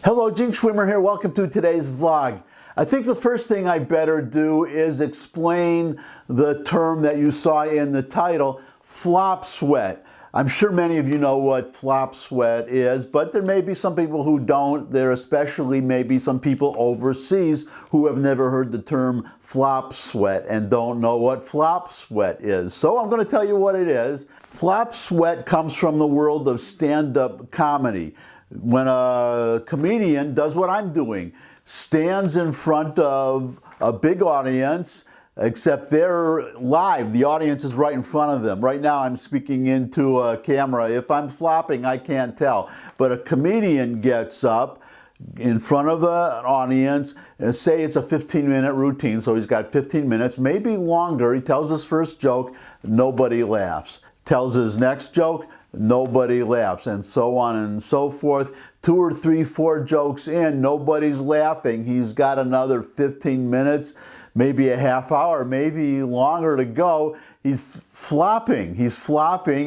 Hello, Gene Schwimmer here. Welcome to today's vlog. I think the first thing I better do is explain the term that you saw in the title, flop sweat. I'm sure many of you know what flop sweat is, but there may be some people who don't. There especially may be some people overseas who have never heard the term flop sweat and don't know what flop sweat is. So I'm going to tell you what it is. Flop sweat comes from the world of stand-up comedy. When a comedian does what I'm doing, stands in front of a big audience, except they're live. The audience is right in front of them. Right now I'm speaking into a camera. If I'm flopping, I can't tell. But a comedian gets up in front of an audience and say it's a 15-minute routine, so he's got 15 minutes, maybe longer. He tells his first joke, nobody laughs. Tells his next joke, nobody laughs, and so on and so forth. 2 or 3, 4 jokes in, nobody's laughing. He's got another 15 minutes, maybe a half hour, maybe longer to go. He's flopping,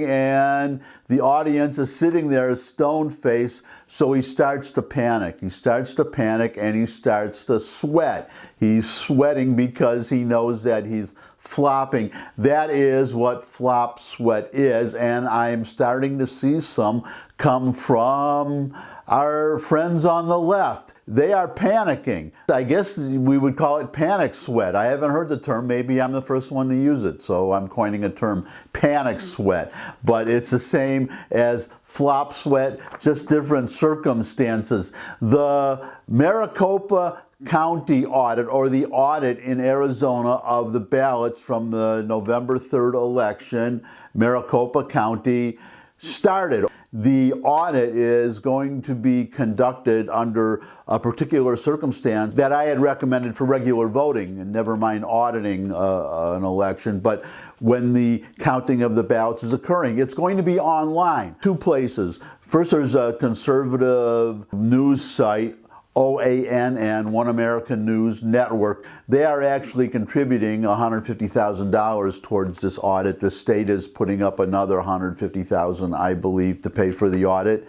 and the audience is sitting there stone-faced, so he starts to panic. He starts to panic and he starts to sweat. He's sweating because he knows that he's flopping. That is what flop sweat is, and I'm starting to see some come from our friends on the left. They are panicking. I guess we would call it panic sweat. I haven't heard the term. Maybe I'm the first one to use it, so I'm coining a term, panic sweat. But it's the same as flop sweat, just different circumstances. The Maricopa County audit, or the audit in Arizona of the ballots from the November 3rd election, Maricopa County started. The audit is going to be conducted under a particular circumstance that I had recommended for regular voting, and never mind auditing an election, but when the counting of the ballots is occurring. It's going to be online, 2 places. First, there's a conservative news site, OAN, and One American News Network. They are actually contributing $150,000 towards this audit. The state is putting up another $150,000, I believe, to pay for the audit.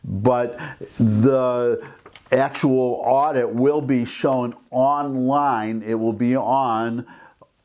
But the actual audit will be shown online. It will be on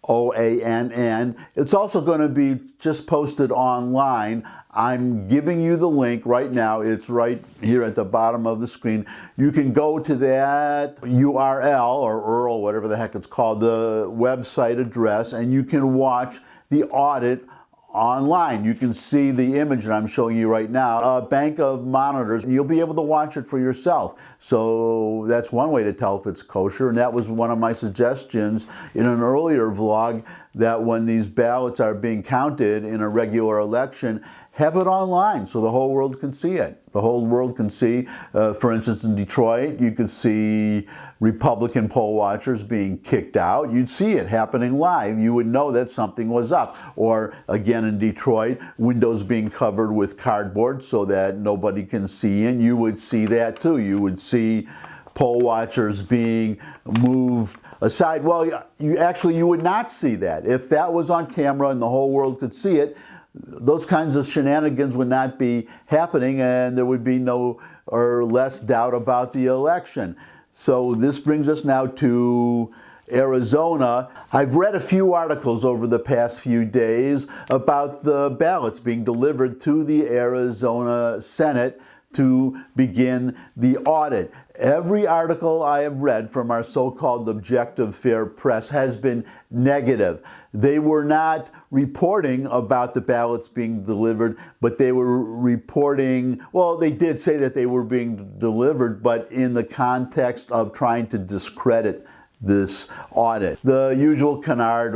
OANN. It's also going to be just posted online. I'm giving you the link right now. It's right here at the bottom of the screen. You can go to that URL, or URL, whatever the heck it's called, the website address, and you can watch the audit online. You can see the image that I'm showing you right now, a bank of monitors. You'll be able to watch it for yourself. So that's one way to tell if it's kosher, and that was one of my suggestions in an earlier vlog, that when these ballots are being counted in a regular election, have it online so the whole world can see it. The whole world can see, for instance, in Detroit, you could see Republican poll watchers being kicked out. You'd see it happening live. You would know that something was up. Or again in Detroit, windows being covered with cardboard so that nobody can see in. You would see that too. You would see poll watchers being moved aside. Well, you would not see that. If that was on camera and the whole world could see it, those kinds of shenanigans would not be happening, and there would be no or less doubt about the election. So this brings us now to Arizona. I've read a few articles over the past few days about the ballots being delivered to the Arizona Senate to begin the audit. Every article I have read from our so-called objective fair press has been negative. They were not reporting about the ballots being delivered, but they were reporting, well, they did say that they were being delivered, but in the context of trying to discredit this audit. The usual canard,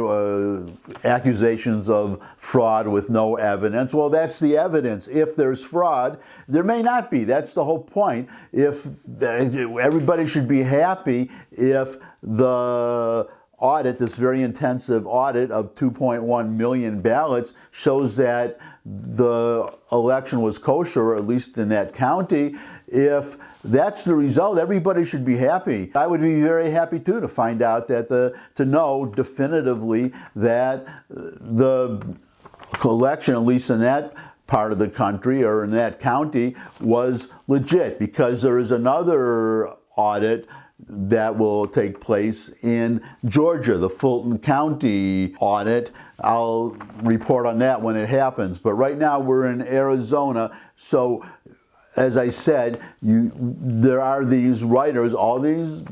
accusations of fraud with no evidence. Well, that's the evidence. If there's fraud, there may not be. That's the whole point. If everybody should be happy if the audit, this very intensive audit of 2.1 million ballots, shows that the election was kosher, or at least in that county. If that's the result, everybody should be happy. I would be very happy too to find out that to know definitively that the election, at least in that part of the country or in that county was legit, because there is another audit that will take place in Georgia, the Fulton County audit. I'll report on that when it happens. But right now we're in Arizona, so as I said, there are these writers, all these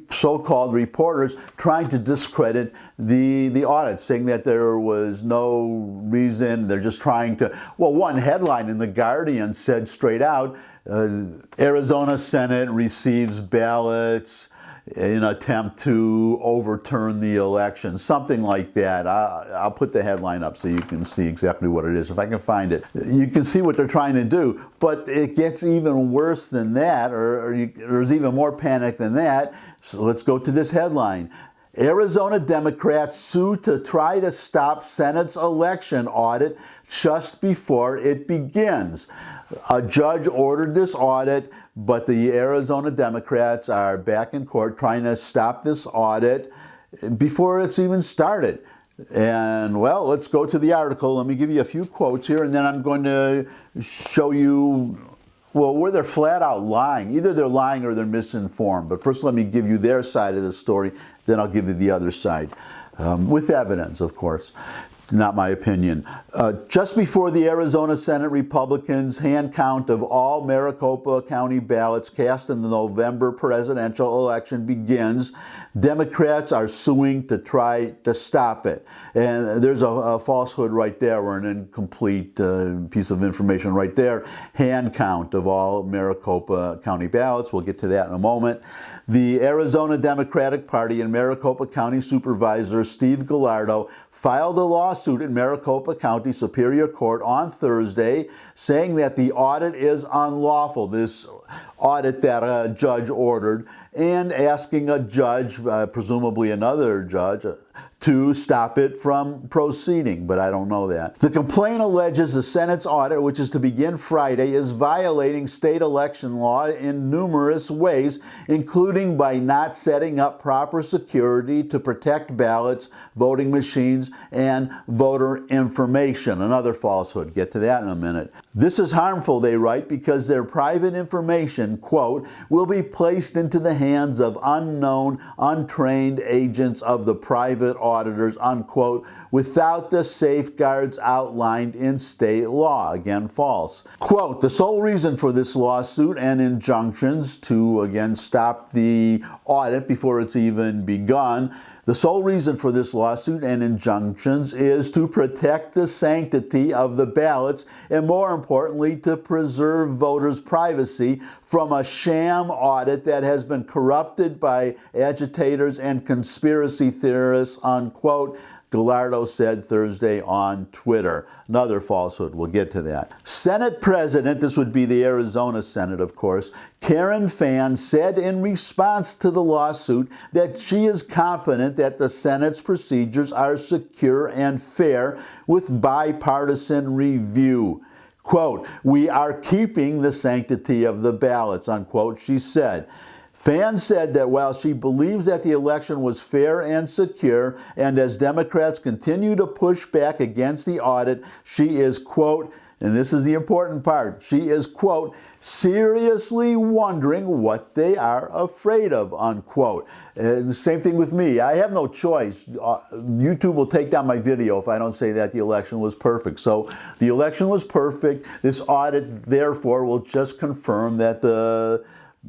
so-called reporters, trying to discredit the audit, saying that there was no reason. They're just trying to. Well, one headline in The Guardian said straight out, Arizona Senate receives ballots in attempt to overturn the election, something like that. I'll put the headline up so you can see exactly what it is, if I can find it. You can see what they're trying to do, but it gets even worse than that, or there's even more panic than that. So let's go to this headline. Arizona Democrats sue to try to stop Senate's election audit just before it begins. A judge ordered this audit, but the Arizona Democrats are back in court trying to stop this audit before it's even started. And, well, let's go to the article. Let me give you a few quotes here, and then I'm going to show you, well, where they're flat out lying. Either they're lying or they're misinformed. But first let me give you their side of the story, then I'll give you the other side. With evidence, of course. Not my opinion. Just before the Arizona Senate Republicans' hand count of all Maricopa County ballots cast in the November presidential election begins, Democrats are suing to try to stop it. And there's a falsehood right there, or an incomplete piece of information right there. Hand count of all Maricopa County ballots. We'll get to that in a moment. The Arizona Democratic Party and Maricopa County Supervisor Steve Gallardo filed a lawsuit in Maricopa County Superior Court on Thursday, saying that the audit is unlawful, this audit that a judge ordered, and asking a judge, presumably another judge, to stop it from proceeding, but I don't know that. The complaint alleges the Senate's audit, which is to begin Friday, is violating state election law in numerous ways, including by not setting up proper security to protect ballots, voting machines, and voter information. Another falsehood. Get to that in a minute. This is harmful, they write, because their private information, quote, will be placed into the hands of unknown, untrained agents of the private auditors, unquote, without the safeguards outlined in state law. Again, false. Quote, the sole reason for this lawsuit and injunctions to, again, stop the audit before it's even begun, the sole reason for this lawsuit and injunctions is to protect the sanctity of the ballots and, more importantly, to preserve voters' privacy from a sham audit that has been corrupted by agitators and conspiracy theorists, unquote, Gallardo said Thursday on Twitter. Another falsehood. We'll get to that. Senate President, this would be the Arizona Senate, of course, Karen Fann said in response to the lawsuit that she is confident that the Senate's procedures are secure and fair with bipartisan review. Quote, we are keeping the sanctity of the ballots, unquote, she said. Fann said that while she believes that the election was fair and secure, and as Democrats continue to push back against the audit, she is, quote, and this is the important part, she is, quote, seriously wondering what they are afraid of, unquote. And the same thing with me. I have no choice. YouTube will take down my video if I don't say that the election was perfect. So the election was perfect. This audit, therefore, will just confirm that the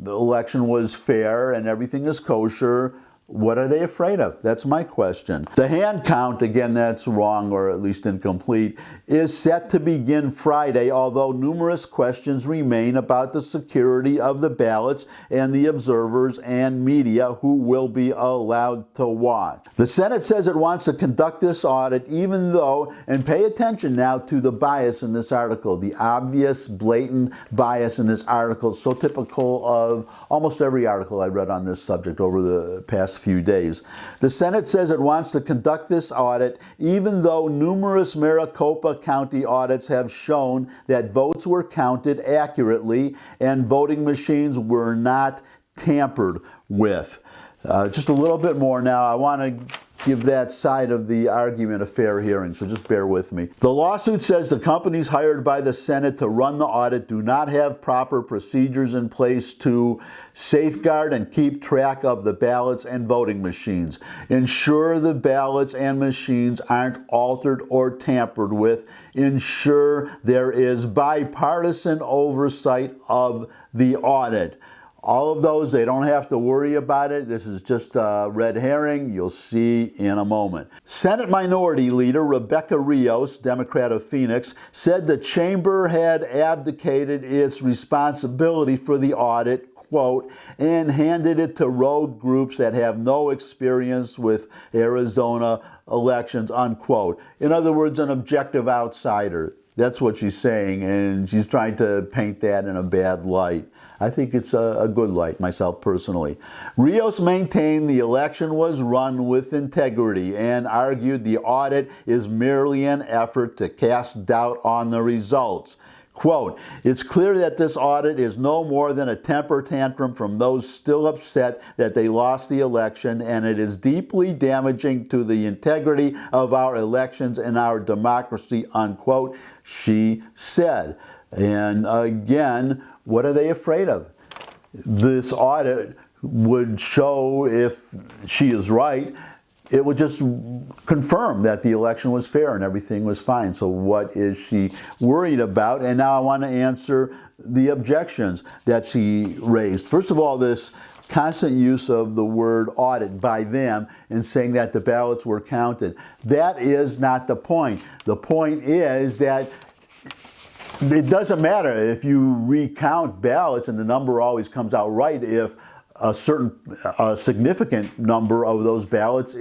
election was fair and everything is kosher. What are they afraid of? That's my question. The hand count, again, that's wrong or at least incomplete, is set to begin Friday, although numerous questions remain about the security of the ballots and the observers and media who will be allowed to watch. The Senate says it wants to conduct this audit even though, and pay attention now to the bias in this article, the obvious, blatant bias in this article, so typical of almost every article I read on this subject over the past few days. The Senate says it wants to conduct this audit even though numerous Maricopa County audits have shown that votes were counted accurately and voting machines were not tampered with. Just a little bit more now. I want to give that side of the argument a fair hearing, so just bear with me. The lawsuit says the companies hired by the Senate to run the audit do not have proper procedures in place to safeguard and keep track of the ballots and voting machines, ensure the ballots and machines aren't altered or tampered with, ensure there is bipartisan oversight of the audit. All of those, they don't have to worry about it. This is just a red herring. You'll see in a moment. Senate Minority Leader Rebecca Rios, Democrat of Phoenix, said the chamber had abdicated its responsibility for the audit, quote, and handed it to rogue groups that have no experience with Arizona elections, unquote. In other words, an objective outsider. That's what she's saying, and she's trying to paint that in a bad light. I think it's a good light, myself personally. Rios maintained the election was run with integrity and argued the audit is merely an effort to cast doubt on the results. Quote, it's clear that this audit is no more than a temper tantrum from those still upset that they lost the election, and it is deeply damaging to the integrity of our elections and our democracy, unquote, she said. And again, what are they afraid of? This audit would show, if she is right, it would just confirm that the election was fair and everything was fine. So what is she worried about? And now I want to answer the objections that she raised. First of all, this constant use of the word audit by them and saying that the ballots were counted. That is not the point. The point is that it doesn't matter if you recount ballots and the number always comes out right if a significant number of those ballots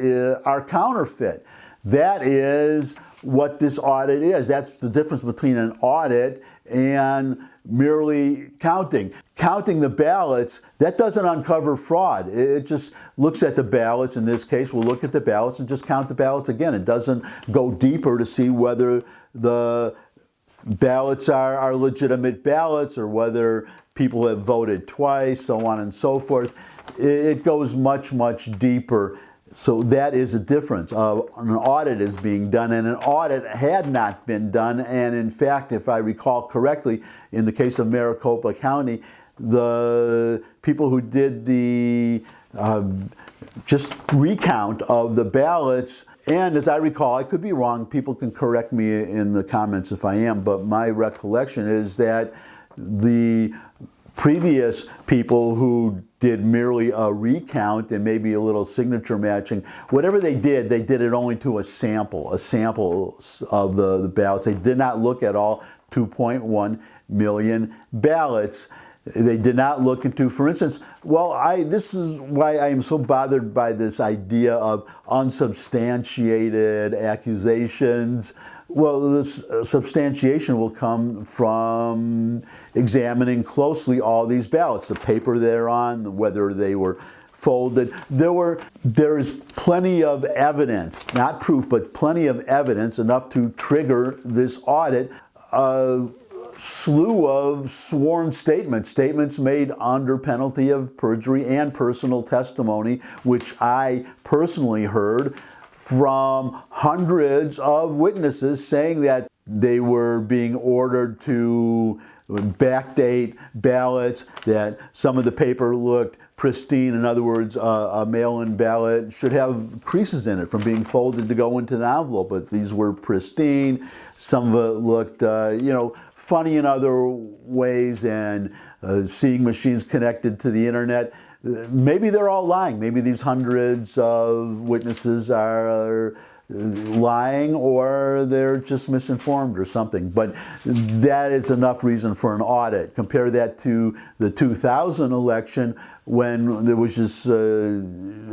are counterfeit. That is what this audit is. That's the difference between an audit and merely counting. Counting the ballots, that doesn't uncover fraud. It just looks at the ballots. In this case, we'll look at the ballots and just count the ballots again. It doesn't go deeper to see whether the ballots are legitimate ballots or whether people have voted twice, so on and so forth. It goes much, much deeper. So that is a difference. An audit is being done, and an audit had not been done. And in fact, if I recall correctly, in the case of Maricopa County, the people who did the just recount of the ballots, and as I recall, I could be wrong, people can correct me in the comments if I am, but my recollection is that the previous people who did merely a recount and maybe a little signature matching, whatever they did it only to a sample of the ballots. They did not look at all 2.1 million ballots. They did not look into, for instance, this is why I am so bothered by this idea of unsubstantiated accusations. Well, this substantiation will come from examining closely all these ballots, the paper they're on, whether they were folded. There is plenty of evidence, not proof, but plenty of evidence enough to trigger this audit. Slew of sworn statements made under penalty of perjury and personal testimony, which I personally heard from hundreds of witnesses saying that they were being ordered to backdate ballots, that some of the paper looked pristine. In other words, a mail-in ballot should have creases in it from being folded to go into the envelope, but these were pristine. Some of it looked, funny in other ways, and seeing machines connected to the internet. Maybe they're all lying. Maybe these hundreds of witnesses are lying, or they're just misinformed or something. But that is enough reason for an audit. Compare that to the 2000 election, when there was just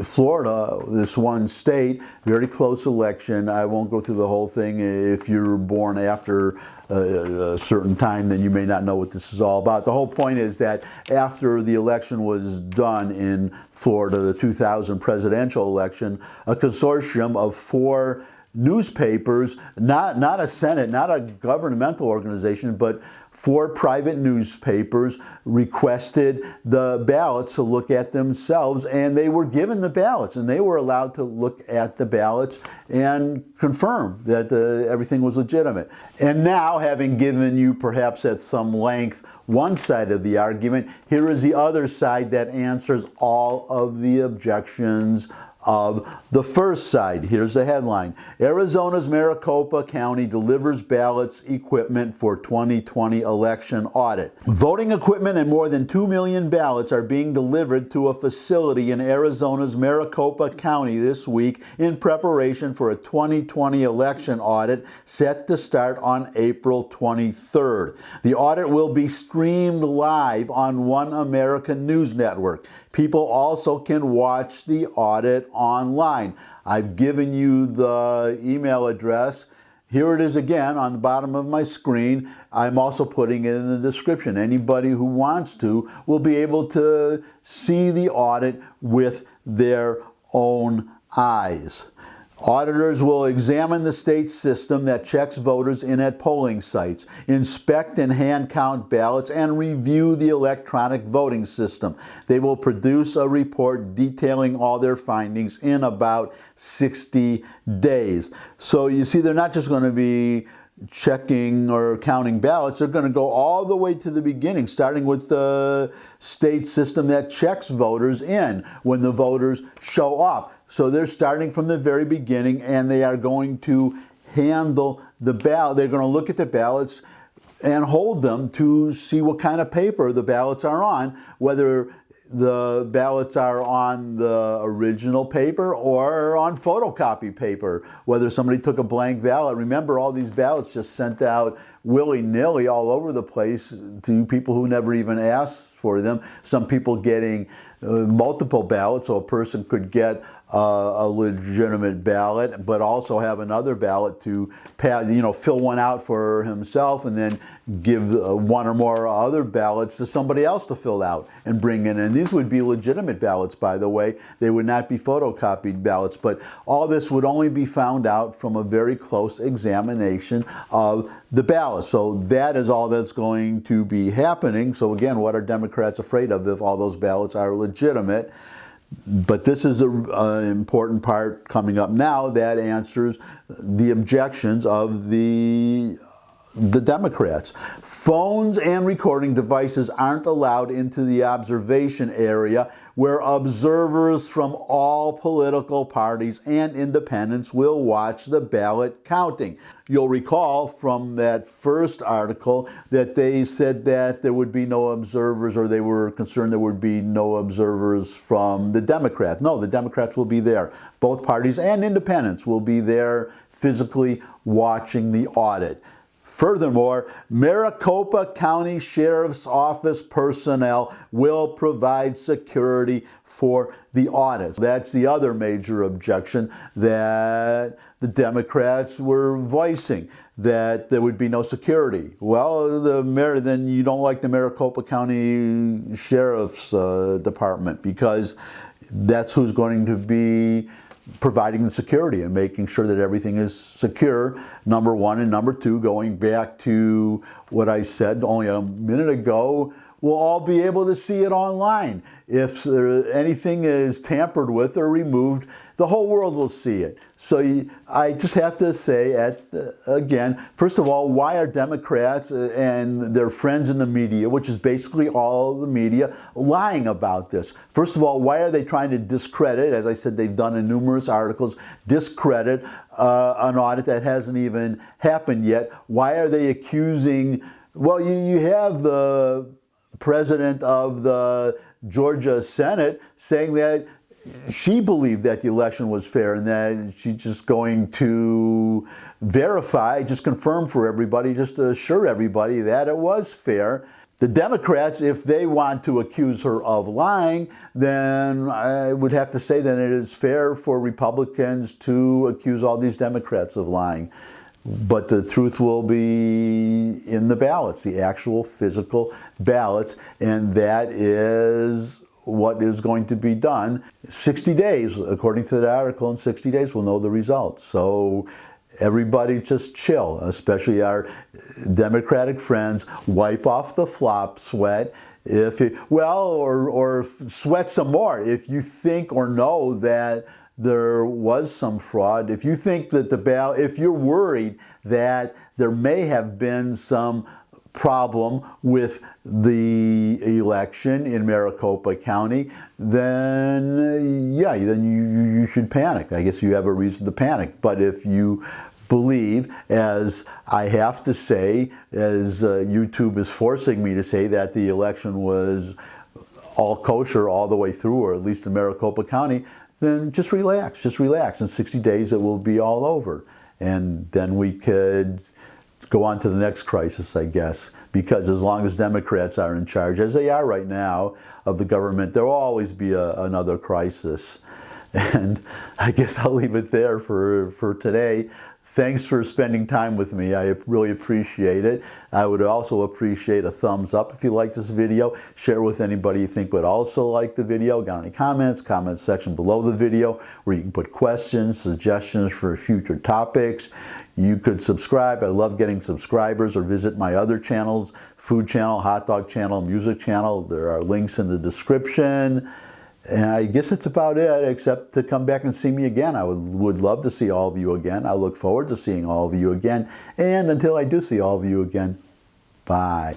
Florida, this one state, very close election. I won't go through the whole thing. If you're born after a certain time, then you may not know what this is all about. The whole point is that after the election was done in Florida, the 2000 presidential election, a consortium of 4 newspapers, not a Senate, not a governmental organization, but 4 private newspapers requested the ballots to look at themselves, and they were given the ballots, and they were allowed to look at the ballots and confirm that everything was legitimate. And now, having given you perhaps at some length one side of the argument, here is the other side that answers all of the objections of the first side. Here's the headline. Arizona's Maricopa County delivers ballots equipment for 2020 election audit. Voting equipment and more than 2 million ballots are being delivered to a facility in Arizona's Maricopa County this week in preparation for a 2020 election audit set to start on April 23rd. The audit will be streamed live on One American News Network. People also can watch the audit online. I've given you the email address. Here it is again on the bottom of my screen. I'm also putting it in the description. Anybody who wants to will be able to see the audit with their own eyes. Auditors will examine the state system that checks voters in at polling sites, inspect and hand count ballots, and review the electronic voting system. They will produce a report detailing all their findings in about 60 days. So you see, they're not just going to be checking or counting ballots. They're going to go all the way to the beginning, starting with the state system that checks voters in when the voters show up. So they're starting from the very beginning, and they are going to handle the ballot. They're going to look at the ballots and hold them to see what kind of paper the ballots are on, whether the ballots are on the original paper or on photocopy paper, whether somebody took a blank ballot. Remember, all these ballots just sent out willy-nilly all over the place to people who never even asked for them. Some people getting multiple ballots, so a person could get a legitimate ballot, but also have another ballot to fill one out for himself and then give one or more other ballots to somebody else to fill out and bring in. And these would be legitimate ballots, by the way. They would not be photocopied ballots, but all this would only be found out from a very close examination of the ballot. So that is all that's going to be happening. So again, what are Democrats afraid of if all those ballots are legitimate? But this is an important part coming up now that answers the objections of the Democrats. Phones and recording devices aren't allowed into the observation area where observers from all political parties and independents will watch the ballot counting. You'll recall from that first article that they said that there would be no observers, or they were concerned there would be no observers from the Democrats. No, the Democrats will be there. Both parties and independents will be there physically watching the audit. Furthermore, Maricopa County Sheriff's Office personnel will provide security for the audit. That's the other major objection that the Democrats were voicing, that there would be no security. Well, then you don't like the Maricopa County Sheriff's Department, because that's who's going to be providing the security and making sure that everything is secure, number one. And number two, going back to what I said only a minute ago, we'll all be able to see it online. If anything is tampered with or removed, the whole world will see it. So I just have to say, again, first of all, why are Democrats and their friends in the media, which is basically all the media, lying about this? First of all, why are they trying to discredit, as I said, they've done in numerous articles, discredit an audit that hasn't even happened yet? Why are they accusing, well, you have the president of the Georgia Senate saying that she believed that the election was fair and that she's just going to verify, just confirm for everybody, just to assure everybody that it was fair. The Democrats, if they want to accuse her of lying, then I would have to say that it is fair for Republicans to accuse all these Democrats of lying. But the truth will be in the ballots, the actual physical ballots, and that is what is going to be done. 60 days, according to the article, in 60 days we'll know the results. So everybody just chill, especially our Democratic friends. Wipe off the flop sweat. Or sweat some more if you think or know that there was some fraud. If you think that if you're worried that there may have been some problem with the election in Maricopa County, then you should panic. I guess you have a reason to panic. But if you believe, as I have to say, as YouTube is forcing me to say, that the election was all kosher all the way through, or at least in Maricopa County, then just relax, just relax. In 60 days it will be all over. And then we could go on to the next crisis, I guess, because as long as Democrats are in charge, as they are right now, of the government, there will always be another crisis. And I guess I'll leave it there for today. Thanks for spending time with me. I really appreciate it. I would also appreciate a thumbs up if you like this video. Share with anybody you think would also like the video. Got any comments? Comment section below the video where you can put questions, suggestions for future topics. You could subscribe. I love getting subscribers, or visit my other channels, food channel, hot dog channel, music channel. There are links in the description. And I guess that's about it, except to come back and see me again. I would love to see all of you again. I look forward to seeing all of you again. And until I do see all of you again, bye.